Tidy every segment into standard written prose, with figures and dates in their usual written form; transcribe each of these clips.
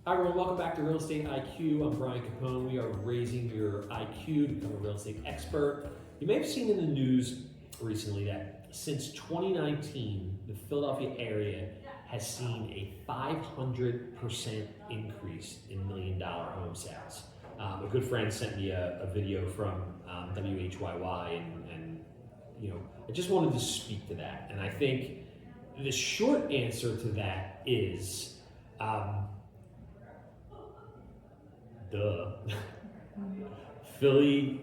Hi everyone, welcome back to Real Estate IQ. I'm Brian Capone. We are raising your IQ to become a real estate expert. You may have seen in the news recently that since 2019, the Philadelphia area has seen a 500% increase in $1 million home sales. A good friend sent me a video from WHYY, and I just wanted to speak to that. And I think the short answer to that is, Philly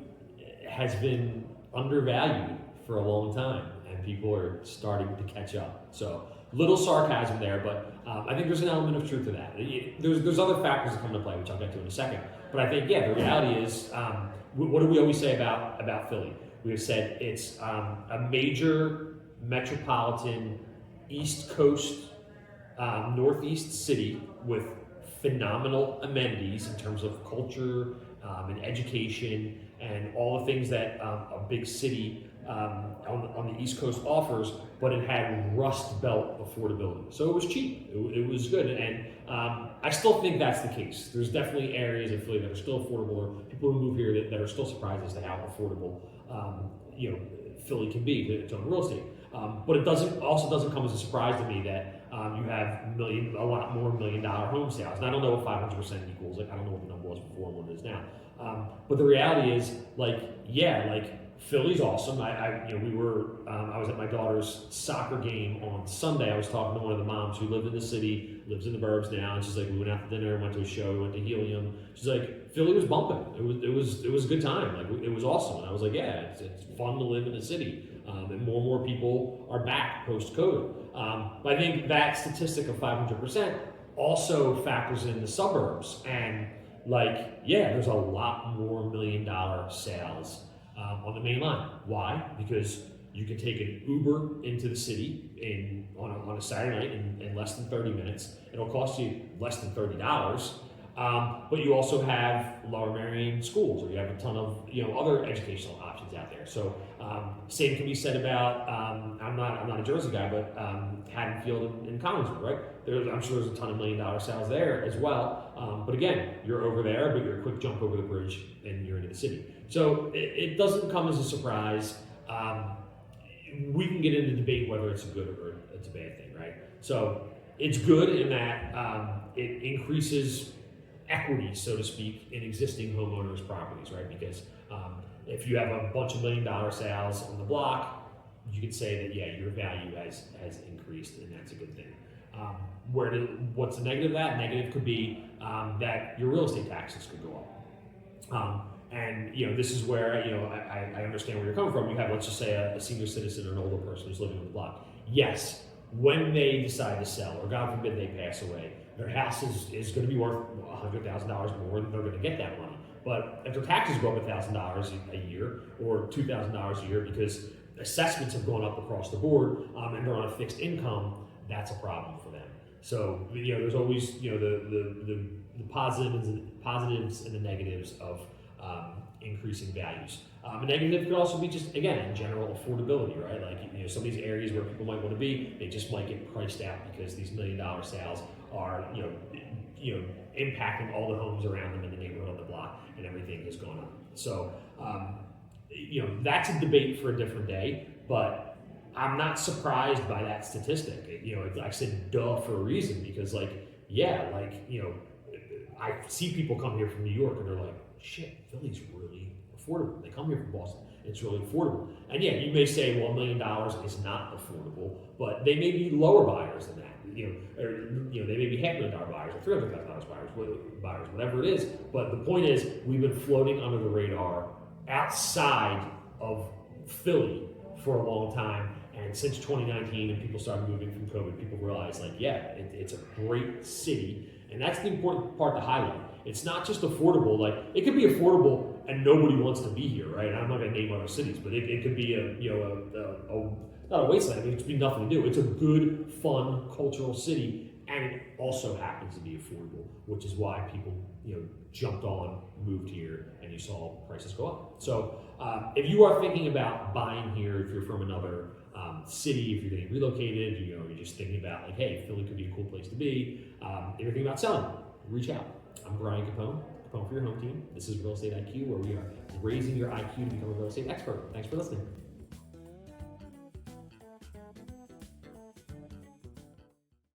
has been undervalued for a long time, and people are starting to catch up. So, little sarcasm there, but I think there's an element of truth to that. There's other factors that come into play, which I'll get to in a second. But I think, the reality is, what do we always say about Philly? We have said it's a major metropolitan East Coast, Northeast city with phenomenal amenities in terms of culture and education and all the things that a big city on the East Coast offers, but it had Rust Belt affordability. So it was cheap, it was good, and I still think that's the case. There's definitely areas of Philly that are still affordable, or people who move here that are still surprised as to how affordable Philly can be to own real estate. But it also doesn't come as a surprise to me that you have a lot more $1 million home sales. And I don't know what 500% equals. I don't know what the number was before and what it is now. But the reality is, Philly's awesome. I was at my daughter's soccer game on Sunday. I was talking to one of the moms who lived in the city, lives in the burbs now, and she's like, we went out to dinner, went to a show, went to Helium. She's like, Philly was bumping. It was a good time. It was awesome. And I was like, yeah, it's fun to live in the city. And more people are back post-COVID. But I think that statistic of 500% also factors in the suburbs. And there's a lot more $1 million sales on the main line. Why? Because you can take an Uber into the city on a Saturday night in less than 30 minutes. It'll cost you less than $30. But you also have Lower Merion schools, or you have a ton of other educational options out there. So same can be said about I'm not a Jersey guy, but Haddonfield and Collinswood, right? I'm sure there's a ton of $1 million sales there as well. But again, you're over there, but you're a quick jump over the bridge and you're into the city. So it doesn't come as a surprise. We can get into debate whether it's a good or it's a bad thing, right? So it's good in that it increases equity, so to speak, in existing homeowners' properties, right? Because if you have a bunch of $1 million sales on the block, you could say that your value has increased, and that's a good thing. What's the negative of that? Negative could be that your real estate taxes could go up. And this is where I understand where you're coming from. You have, let's just say, a senior citizen or an older person who's living on the block. Yes, when they decide to sell, or God forbid they pass away, their house is going to be worth $100,000 more, and they're going to get that money. But if their taxes go up $1,000 a year or $2,000 a year because assessments have gone up across the board and they're on a fixed income, that's a problem for them. So there's always the positives and the negatives of increasing values. A negative could also be just, again, in general affordability, right? Some of these areas where people might want to be, they just might get priced out because these $1 million sales are, impacting all the homes around them in the neighborhood on the block, and everything has gone up. So, that's a debate for a different day, but I'm not surprised by that statistic. I said duh for a reason, because I see people come here from New York and they're like, shit, Philly's really affordable. They come here from Boston, it's really affordable. And you may say, well, $1 million is not affordable, but they may be lower buyers than that. They may be $500,000 buyers or $300,000 buyers, whatever it is. But the point is, we've been floating under the radar outside of Philly for a long time. And since 2019, and people started moving from COVID, people realized, it's a great city. And that's the important part to highlight. It's not just affordable. It could be affordable and nobody wants to be here, right? I'm not going to name other cities, but it could be not a wasteland. It could be nothing to do. It's a good, fun, cultural city, and it also happens to be affordable, which is why people jumped on, moved here, and you saw prices go up. So if you are thinking about buying here, if you're from another city, if you're getting relocated, you're just thinking about hey, Philly could be a cool place to be. If you're thinking about selling, reach out. I'm Brian Capone, Capone for your home team. This is Real Estate IQ, where we are raising your IQ to become a real estate expert. Thanks for listening.